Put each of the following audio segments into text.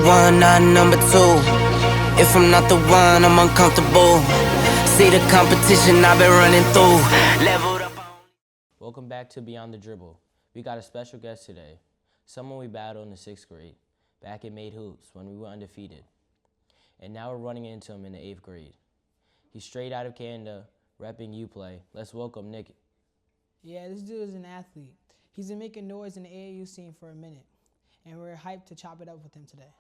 one, not number two. If I'm not the one, I'm uncomfortable. See the competition I've been running through. Leveled up. Welcome back to Beyond the Dribble. We got a special guest today, someone we battled in the 6th grade, back at Made Hoops when we were undefeated. And now we're running into him in the 8th grade. He's straight out of Canada, repping U-Play. Let's welcome Nicki. Yeah, this dude is an athlete. He's been making noise in the AAU scene for a minute, and we're hyped to chop it up with him today.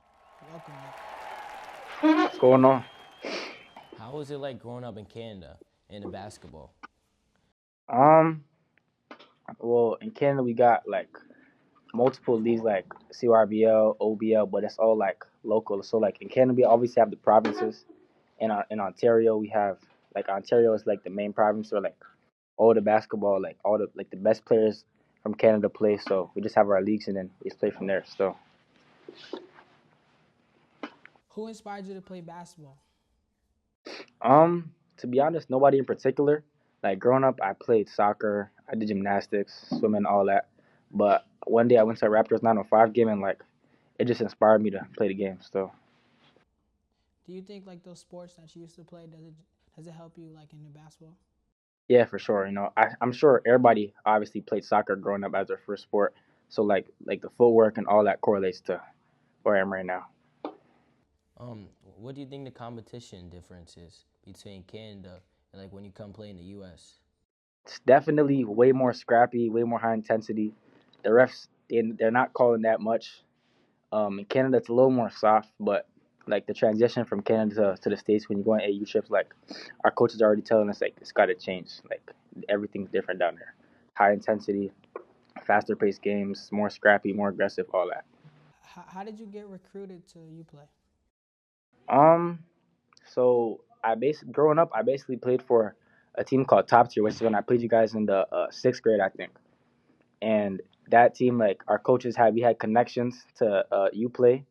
Welcome, Nick. What's going on? How was it like growing up in Canada into basketball? Well, in Canada we got like multiple leagues like CRBL, OBL, but it's all like local. So like in Canada we obviously have the provinces. In Ontario we have like Ontario is like the main province, so like all the basketball, like all the like the best players from Canada play. So we just have our leagues and then we just play from there. So Who inspired you to play basketball? to be honest, nobody in particular. Like growing up, I played soccer, I did gymnastics, swimming, all that. But one day I went to a Raptors 905 game and like it just inspired me to play the game. So Do you think like those sports that you used to play, does it help you like in the basketball? yeah, for sure. I'm sure everybody obviously played soccer growing up as their first sport. So like the footwork and all that correlates to where I am right now. What do you think the competition difference is between Canada and like when you come play in the U.S.? It's definitely way more scrappy, way more high intensity. The refs they're not calling that much. In Canada it's a little more soft, but like the transition from Canada to the States when you go on AU trips, like our coaches are already telling us like it's got to change. Like everything's different down there. High intensity, faster paced games, more scrappy, more aggressive, all that. How did you get recruited to UPlay? Um, so growing up, I basically played for a team called Top Tier, which is when I played you guys in the 6th grade, I think. And that team, like our coaches we had connections to UPlay,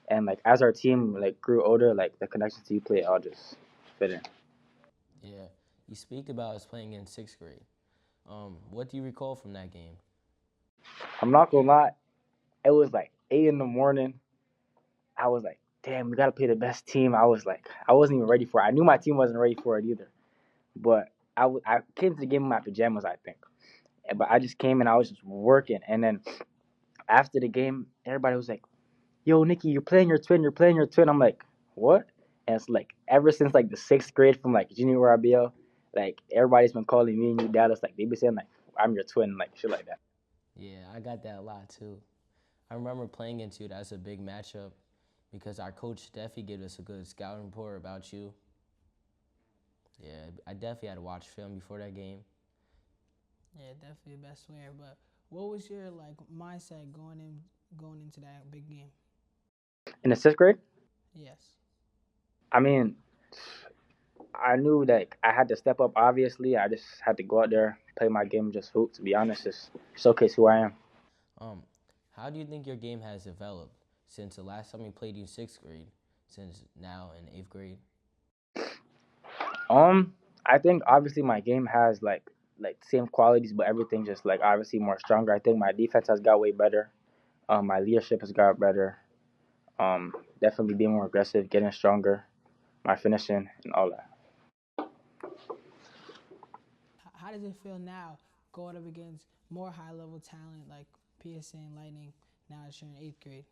and like as our team like grew older, like the connections to UPlay all just fit in. Yeah, you speak about us playing in 6th grade. What do you recall from that game? I'm not gonna lie, it was like 8 in the morning. I was like, damn, we gotta play the best team. I wasn't even ready for it. I knew my team wasn't ready for it either. But I came to the game in my pajamas, I think. But I just came and I was just working. And then after the game, everybody was like, yo, Nicki, you're playing your twin. You're playing your twin. I'm like, what? And it's like ever since like the 6th grade from like junior RBL, like everybody's been calling me and you Dallas. Like they be saying like I'm your twin, like shit like that. Yeah, I got that a lot too. I remember playing into you. That's a big matchup because our coach Steffi gave us a good scouting report about you. Yeah, I definitely had to watch film before that game. Yeah, definitely the best player. But what was your like mindset going into that big game? In the 6th grade, Yes. I mean, I knew that I had to step up. Obviously, I just had to go out there, play my game, just hoop. To be honest, just showcase who I am. Um, how do you think your game has developed since the last time we played you 6th grade, since now in 8th grade? I think obviously my game has like same qualities, but everything just like obviously more stronger. I think my defense has got way better. My leadership has got better. Definitely being more aggressive, getting stronger, my finishing and all that. How does it feel now going up against more high level talent like PSA and Lightning now that you're in 8th grade?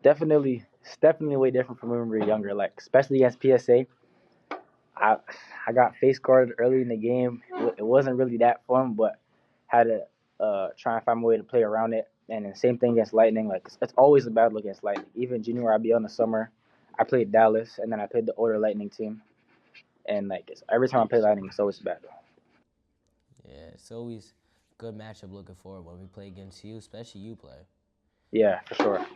It's definitely way different from when we were younger. Like especially against PSA, I I got face guarded early in the game. It wasn't really that fun, but had to try and find my way to play around it. And then same thing against Lightning. Like it's always a battle against Lightning. Even junior IBL in the summer, I played Dallas, and then I played the older Lightning team. And like every time I play Lightning, it's always a battle. Yeah, it's always a good matchup looking forward when we play against you, especially you play. Yeah, for sure.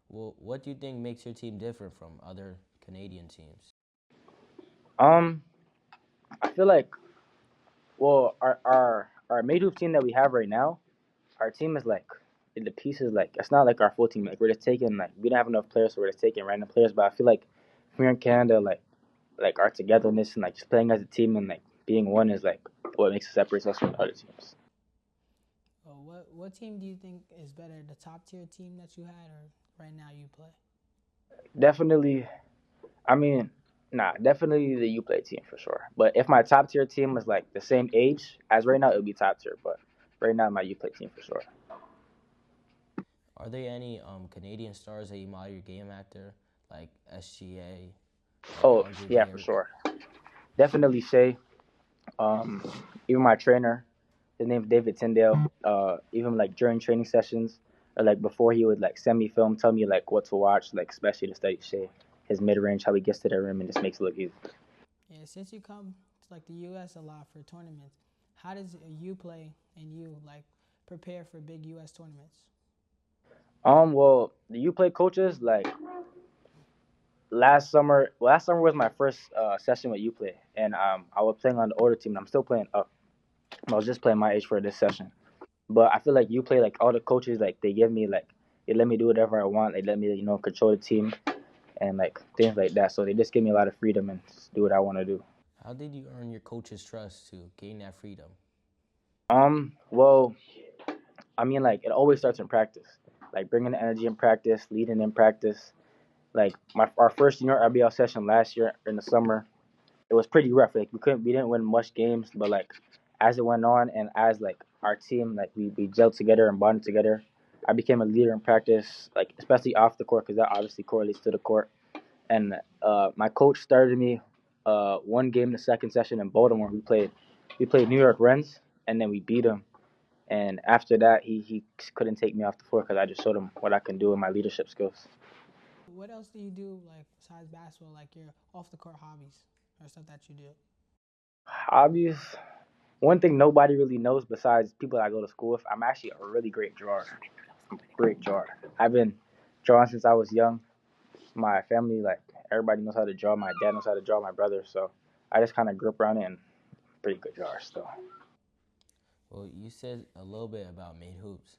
Well, what do you think makes your team different from other Canadian teams? Um, I feel like our made hoop team that we have right now, our team is like the pieces like it's not like our full team. Like we're just taking like we don't have enough players, so we're just taking random players. But I feel like here in Canada, like our togetherness and like just playing as a team and like being one is like what makes us separates us from other teams. What team do you think is better, the top tier team that you had or right now you play? Definitely. I mean, nah, definitely the U play team for sure. But if my top tier team was like the same age as right now, it would be top tier. But right now, my U play team for sure. Are there any Canadian stars that you model your game after, like SGA or Oh Andre yeah, for Barrett? sure. Definitely Shea. Um, Even my trainer, his name's David Tyndale. Even like during training sessions or like before, he would like send me film, tell me like what to watch, like especially to study Shea, his mid range, how he gets to the rim, and just makes it look easy. Yeah, since you come to like the U.S. a lot for tournaments, how does you play and you like prepare for big U.S. tournaments? Well, the U play coaches like last summer. Last summer was my first session with U play, and I was playing on the older team. And I'm still playing up. I was just playing my age for this session. But I feel like you play like all the coaches like they give me like they let me do whatever I want. They let me control the team and like things like that. So they just give me a lot of freedom and just do what I want to do. How did you earn your coach's trust to gain that freedom? Well, I mean like it always starts in practice. Like bringing the energy in practice, leading in practice. Like our first junior RBL session last year in the summer, it was pretty rough. Like we didn't win much games, but like as it went on and as like our team like we gelled together and bonded together, I became a leader in practice, like especially off the court because that obviously correlates to the court. And my coach started me one game the second session in Baltimore. We played New York Rens and then we beat them. And after that, he couldn't take me off the floor because I just showed him what I can do in my leadership skills. What else do you do like besides basketball, like your off the court hobbies or stuff that you do? Hobbies. One thing nobody really knows besides people that I go to school with, I'm actually a really great drawer. Great drawer. I've been drawing since I was young. My family, like everybody knows how to draw. My dad knows how to draw. My brother, so I just kind of grew up around it and pretty good drawer still. Well, you said a little bit about made hoops.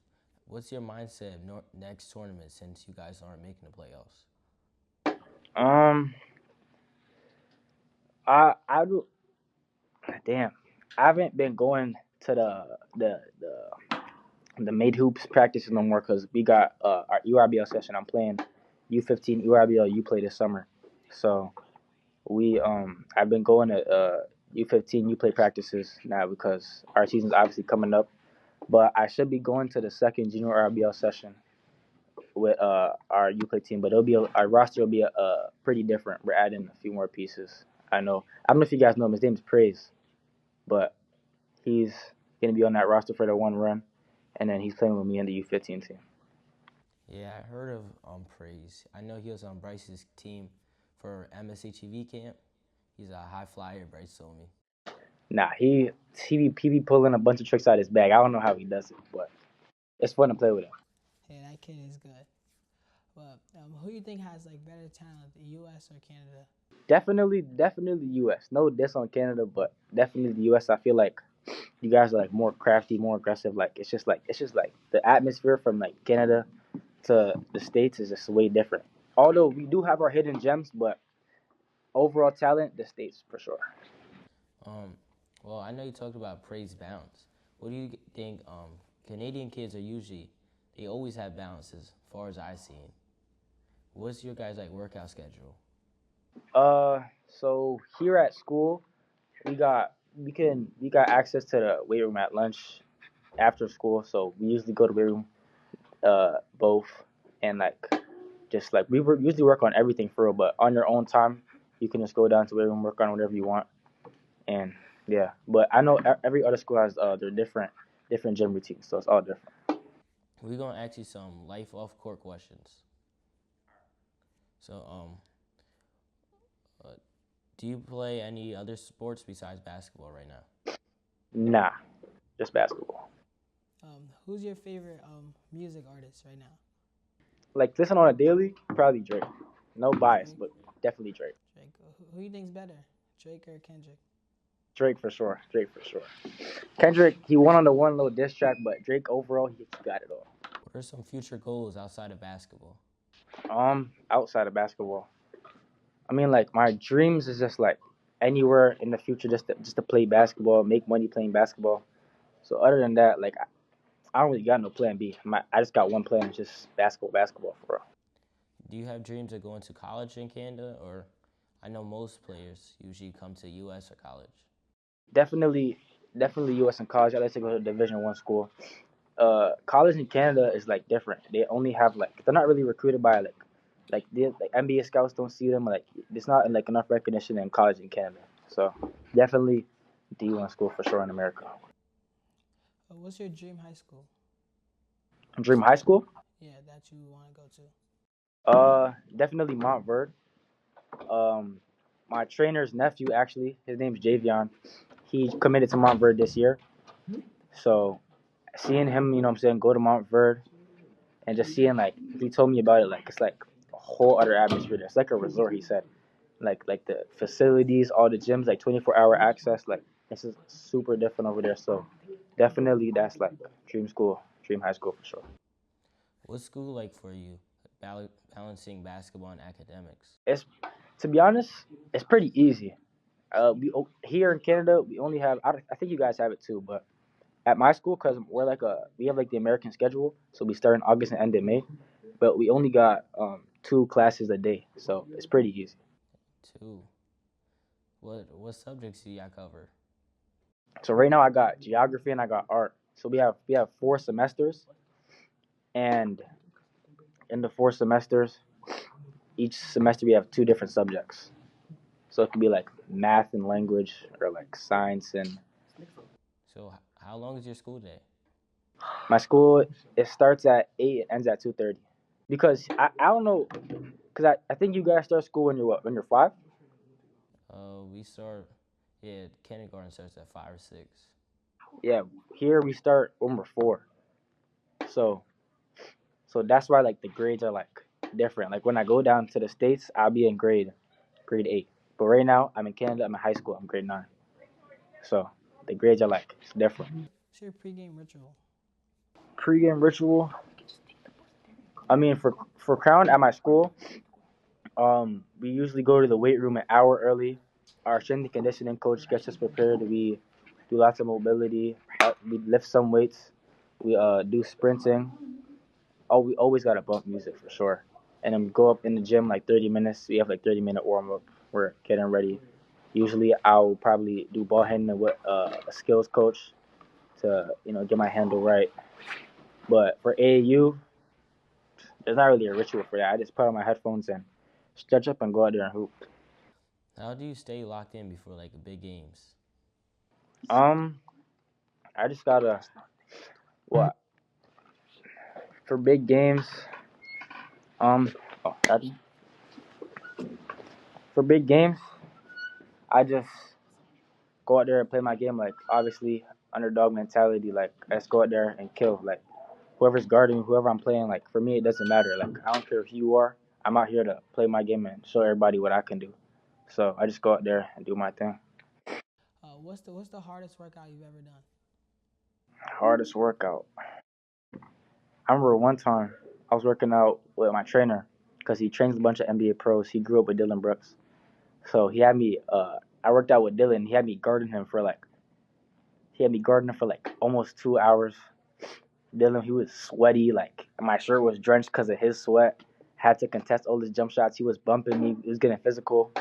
What's your mindset of next tournament since you guys aren't making the playoffs? Um, I do. Damn, I haven't been going to the made hoops practices no more because we got our URBL session. I'm playing U15 URBL U play this summer, so we I've been going to U15 U play practices now because our season's obviously coming up. But I should be going to the second junior RBL session with our U play team, but our roster will be pretty different. We're adding a few more pieces. I don't know if you guys know him. His name's Praise, but he's gonna be on that roster for the one run, and then he's playing with me in the U15 team. Yeah, I heard of Praise. I know he was on Bryce's team for MSHEV camp. He's a high flyer, Bryce told me. Nah, he be pulling a bunch of tricks out his bag. I don't know how he does it, but it's fun to play with him. Hey, that kid is good. But who do you think has like better talent, the U.S. or Canada? Definitely U.S. No diss on Canada, but definitely the U.S. I feel like you guys are like more crafty, more aggressive. Like it's just like the atmosphere from like Canada to the States is just way different. Although we do have our hidden gems, but overall talent, the States for sure. Um, well, I know you talked about praise bounce. What do you think? Canadian kids are usually they always have balance as far as I've seen. What's your guys' like workout schedule? So here at school, we got access to the weight room at lunch after school. So we usually go to weight room, both, and like just like usually work on everything for real. But on your own time, you can just go down to weight room, work on whatever you want, and yeah. But I know every other school has their different gym routines, so it's all different. We're gonna ask you some life off court questions. So, uh, do you play any other sports besides basketball right now? Nah, just basketball. Who's your favorite music artist right now? Like listen on a daily, probably Drake. No bias, Drake. but definitely Drake. Drake. Who do you think's better, Drake or Kendrick? Drake for sure. Drake for sure. Kendrick, he won on the one little diss track, but Drake overall, he got it all. What are some future goals outside of basketball? Outside of basketball, I mean, like my dreams is just like anywhere in the future, just to play basketball, make money playing basketball. So other than that, like I don't really got no plan B. I just got one plan, it's just basketball for real. Do you have dreams of going to college in Canada, or I know most players usually come to U.S. or college. Definitely, definitely U.S. and college. I like to go to Division I school. College in Canada is like different. They only have like they're not really recruited by like NBA scouts don't see them. Like it's not like enough recognition in college in Canada. So definitely D1 school for sure in America. What's your dream high school? Dream high school? Yeah, that you want to go to. Definitely Montverde. Um, my trainer's nephew actually, his name's Javion. He committed to Montverde this year. So seeing him, you know what I'm saying, go to Montverde and just seeing like he told me about it, like it's like a whole other atmosphere there. It's like a resort, he said. Like the facilities, all the gyms, like 24-hour access, like this is super different over there. So definitely that's like dream school, dream high school for sure. What's school like for you, balancing basketball and academics? It's to be honest, it's pretty easy. We here in Canada, we only have I think you guys have it too, but at my school, cause we have like the American schedule, so we start in August and end in May, but we only got 2 classes a day, so it's pretty easy. Two. What subjects do y'all cover? So right now I got geography and I got art. So we have 4 semesters, and in the 4 semesters, each semester we have 2 different subjects. So it could be like math and language, or like science and So how long is your school day? my school. It starts at 8, it ends at 2:30. Because I don't know, because I think you guys start school when you're what, when you're 5. We start. Yeah, kindergarten starts at 5 or 6. Yeah, here we start when we're 4. So so that's why like the grades are like different. Like when I go down to the States, I'll be in grade 8. But right now I'm in Canada, I'm in high school, I'm grade 9. So the grades are like different. What's your pregame ritual? Pre-game ritual. I mean for Crown at my school, we usually go to the weight room an hour early. Our strength and conditioning coach gets us prepared. We do lots of mobility. We lift some weights. We do sprinting. Oh, we always gotta bump music for sure. And then go up in the gym like 30 minutes. We have like 30-minute warm up. We're getting ready. Usually I'll probably do ball handling with a skills coach to get my handle right. But for AAU, there's not really a ritual for that. I just put on my headphones and stretch up and go out there and hoop. How do you stay locked in before like big games? Um, I just gotta what for big games. Um, oh, for big games, I just go out there and play my game. Like obviously, underdog mentality. Like let's go out there and kill. Like whoever's guarding, whoever I'm playing. Like for me, it doesn't matter. Like I don't care who you are. I'm out here to play my game and show everybody what I can do. So I just go out there and do my thing. What's the hardest workout you've ever done? Hardest workout. I remember one time I was working out with my trainer because he trains a bunch of NBA pros. He grew up with Dylan Brooks, so he had me. I worked out with Dylan. He had me guarding him for like almost 2 hours. Dylan, he was sweaty. Like my shirt was drenched because of his sweat. Had to contest all his jump shots. He was bumping me. He was getting physical,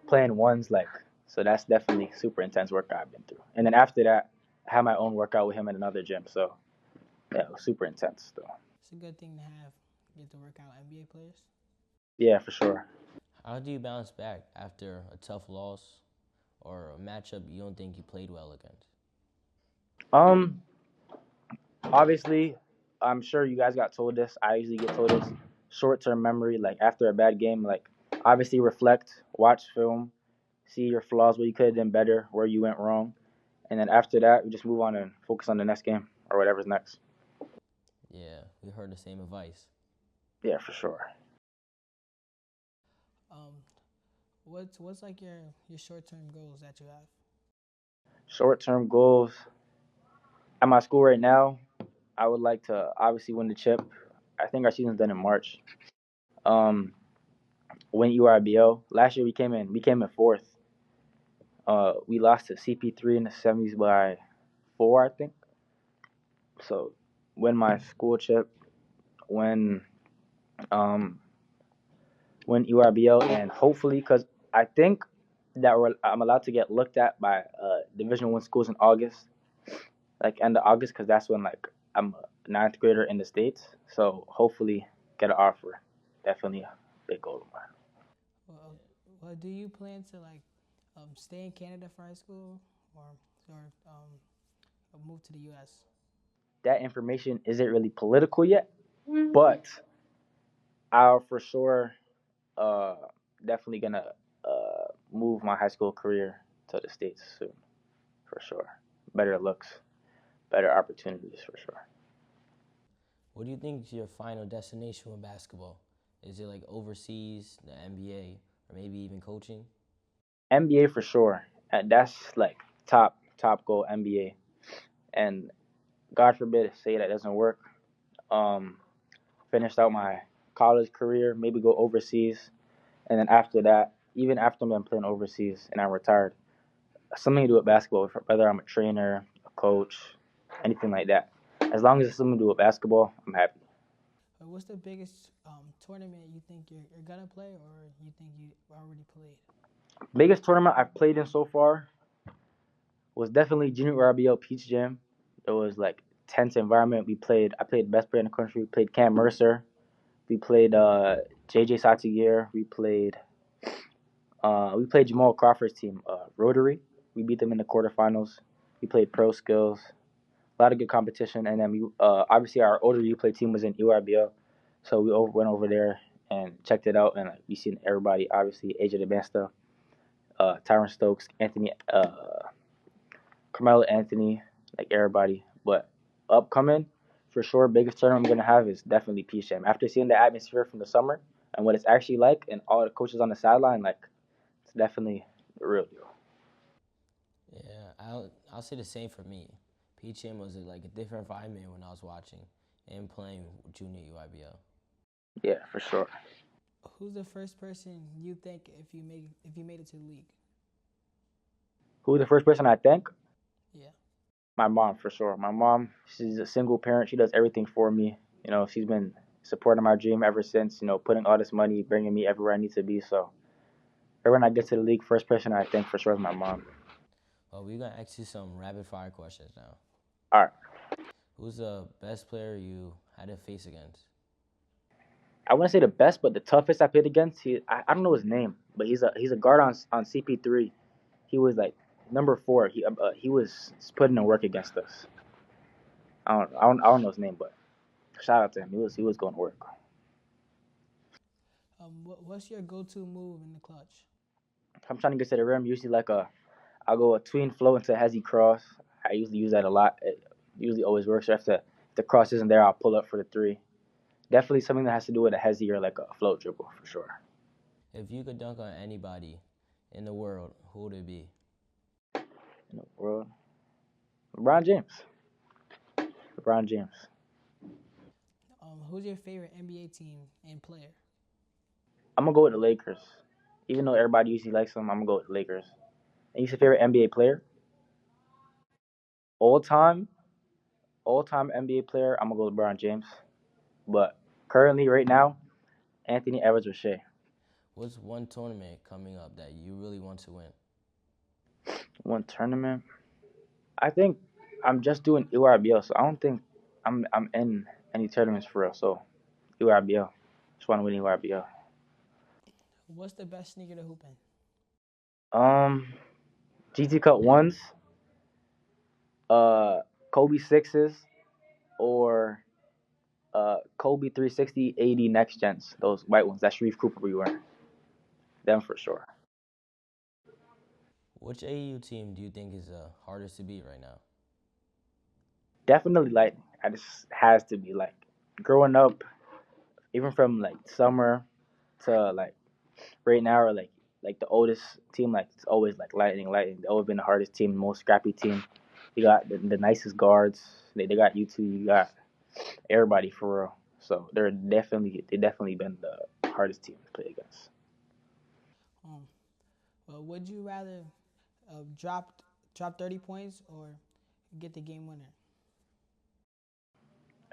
playing ones. Like so, that's definitely super intense workout I've been through. And then after that, I had my own workout with him in another gym. So yeah, it was super intense though. It's a good thing to have. Get to work out NBA players. Yeah, for sure. How do you bounce back after a tough loss or a matchup you don't think you played well against? Um, Obviously, I'm sure you guys got told this. I usually get told this. Short-term memory, like after a bad game, like obviously reflect, watch film, see your flaws, where you could have done better, where you went wrong, and then after that, we just move on and focus on the next game or whatever's next. Yeah, we heard the same advice. Yeah, for sure. Um, what's like your short term goals that you have? Short-term goals at my school right now, I would like to obviously win the chip. I think our season's done in March. Um, win URBO. Last year we came in fourth. We lost to CP3 in the semis by 4, I think. So win my school chip, win um win EYBL, and hopefully, because I think that I'm allowed to get looked at by Division One schools in August, like end of August, because that's when like I'm a ninth grader in the States. So hopefully get an offer. Definitely a big goal of mine. Well, do you plan to like stay in Canada for high school or move to the U.S.? That information isn't really political yet, but I'll for sure uh, definitely gonna move my high school career to the States soon, for sure. Better looks, better opportunities, for sure. What do you think is your final destination with basketball? Is it like overseas, the NBA, or maybe even coaching? NBA for sure. And that's like top goal NBA. And God forbid, say that doesn't work. Um, Finished out my college career, maybe go overseas, and then after that, even after I'm done playing overseas and I'm retired, something to do with basketball, whether I'm a trainer, a coach, anything like that. As long as it's something to do with basketball, I'm happy. What's the biggest tournament you think you're gonna play, or you think you already played? Biggest tournament I've played in so far was definitely Junior RBL Peach Jam. It was like tense environment. I played best player in the country. We played Cam Mercer. We played JJ Satier. We played Jamal Crawford's team, Rotary. We beat them in the quarterfinals. We played Pro Skills. A lot of good competition, and then we obviously our older U play team was in URBL, so we went over there and checked it out, and we seen everybody. Obviously, AJ DeBesta, Tyron Stokes, Anthony, Carmelo Anthony, like everybody. But upcoming, for sure, biggest tournament I'm gonna have is definitely Peach Jam. After seeing the atmosphere from the summer and what it's actually like, and all the coaches on the sideline, like it's definitely the real deal. Yeah, I'll say the same for me. PCM was like a different environment when I was watching and playing junior UIBL. Yeah, for sure. Who's the first person you think if you made it to the league? Who's the first person I thank? Yeah. My mom, for sure. My mom, she's a single parent. She does everything for me. She's been supporting my dream ever since. Putting all this money, bringing me everywhere I need to be. So, every when I get to the league, first person I thank for sure is my mom. Well, we're gonna ask you some rapid fire questions now. All right. Who's the best player you had to face against? I wouldn't say the best, but the toughest I played against. I don't know his name, but he's a guard on CP3. He was like number 4. He was putting in work against us. I don't know his name, but shout out to him. He was going to work. What's your go-to move in the clutch? If I'm trying to get to the rim, usually I'll go a tween flow into a hezzy cross. I usually use that a lot. It usually always works. Or if the cross isn't there, I'll pull up for the 3. Definitely something that has to do with a hezzy or like a float dribble for sure. If you could dunk on anybody in the world, who would it be? In the world, LeBron James. LeBron James. Who's your favorite NBA team and player? I'm gonna go with the Lakers. Even though everybody usually likes them, I'm gonna go with the Lakers. And you your favorite NBA player? All time, all time NBA player. I'm gonna go with LeBron James. But currently, right now, Anthony Edwards or Shea. What's one tournament coming up that you really want to win? One tournament. I think I'm just doing URBL, so I don't think I'm in any tournaments for real. So URBL. Just want to win URBL. What's the best sneaker to hoop in? GT Cut ones, Kobe sixes, or Kobe 360 AD next gens. Those white ones that Sharif Cooper be wearing. Them for sure. Which AU team do you think is the hardest to beat right now? Definitely Lightning. I just has to be like growing up, even from like summer to like right now, or like the oldest team. Like it's always like Lightning. Lightning. They've always been the hardest team, most scrappy team. You got the nicest guards. They got you two. You got everybody for real. So they definitely been the hardest team to play against. Um, would you rather drop 30 points or get the game winner?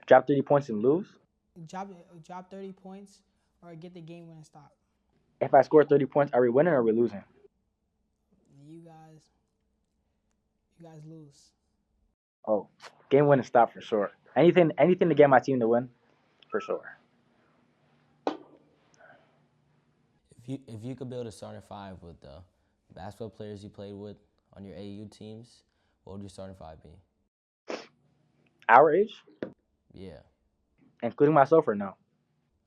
Drop 30 points and lose. Drop 30 points or get the game winning stop. If I score 30 points, are we winning or are we losing? You guys lose. Oh, game winning stop for sure. Anything to get my team to win, for sure. If you could build a starting five with the basketball players you played with on your AU teams, what would your starting five be? Our age, Yeah. including myself, or no?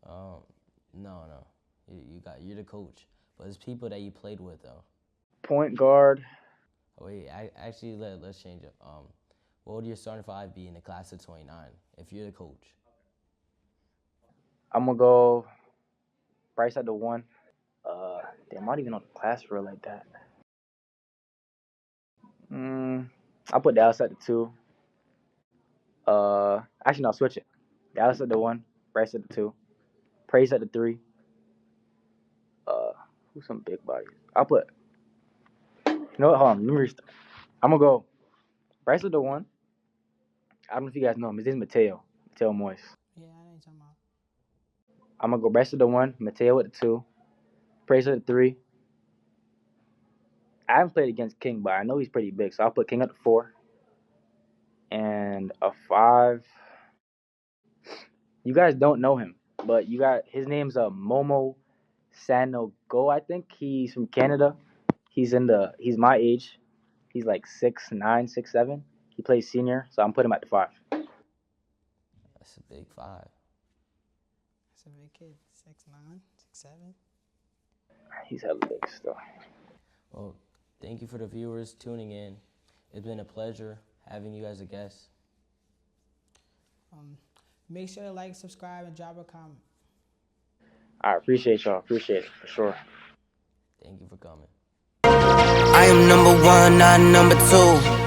No. You're the coach, but it's people that you played with though. Point guard. Wait, actually let's change it. What would your starting five be in the class of 29 if you're the coach? I'm gonna go Bryce at the 1. Damn, I'm not even on the class for like that. I'll put Dallas at the 2. Actually, no, switch it. Dallas at the 1, Bryce at the 2, Praise at the 3. Who's some big bodies? I'll put. You know what? Hold on. Let me restart. I'm gonna go Bryce at the 1. I don't know if you guys know him. His name's Mateo Moise. Yeah, I know you're talking about. I'm gonna go Bryce at the 1, Mateo at the 2, Praise at the 3. I haven't played against King, but I know he's pretty big, so I'll put King at the 4. And a 5. You guys don't know him, but his name's Momo Sanogo, I think. He's from Canada. He's my age. He's like 6'9", 6'7". He plays senior, so I'm putting him at the 5. That's a big 5. That's a big kid. 6'9", 6'7". He's hella big still. Well, thank you for the viewers tuning in. It's been a pleasure having you as a guest. Make sure to like, subscribe, and drop a comment. I appreciate y'all. Appreciate it for sure. Thank you for coming. I am number one, not number two.